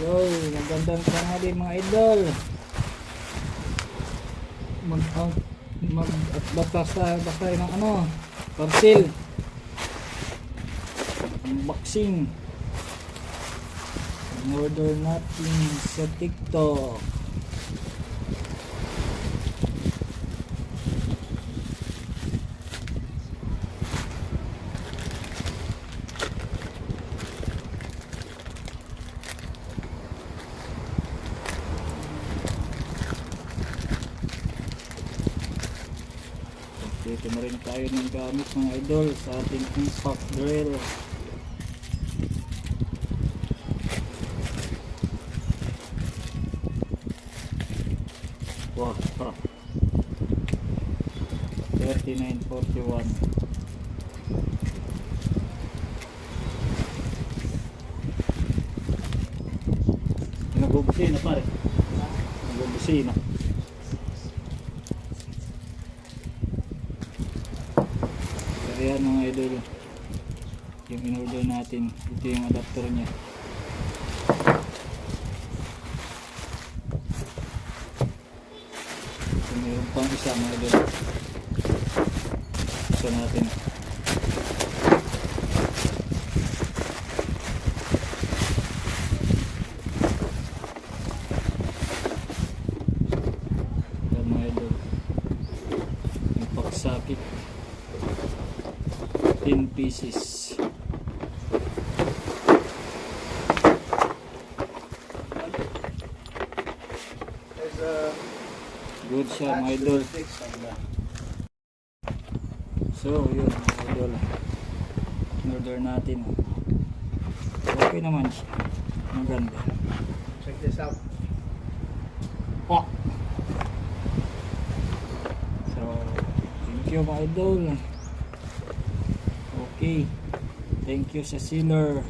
Yo, magandang tanghali mga idol. Basta ng parcel. Unboxing. Order natin sa TikTok. Dito na rin tayo ng gamit mga idol sa ating impact drill. Wow, 3941. Nagubusina pare. Nagubusina. Ayan mga idol, yung in-order natin, ito yung adapter nya. So, mayroon pang isa mga idol. Isa natin. Ayan mga idol, yung paksakit 10 pieces. Good siya mga idol. So yun mga idol, in-order natin. Okay naman siya, maganda. Check this out. Oh. So thank you mga idol. Okay, thank you sa sealer.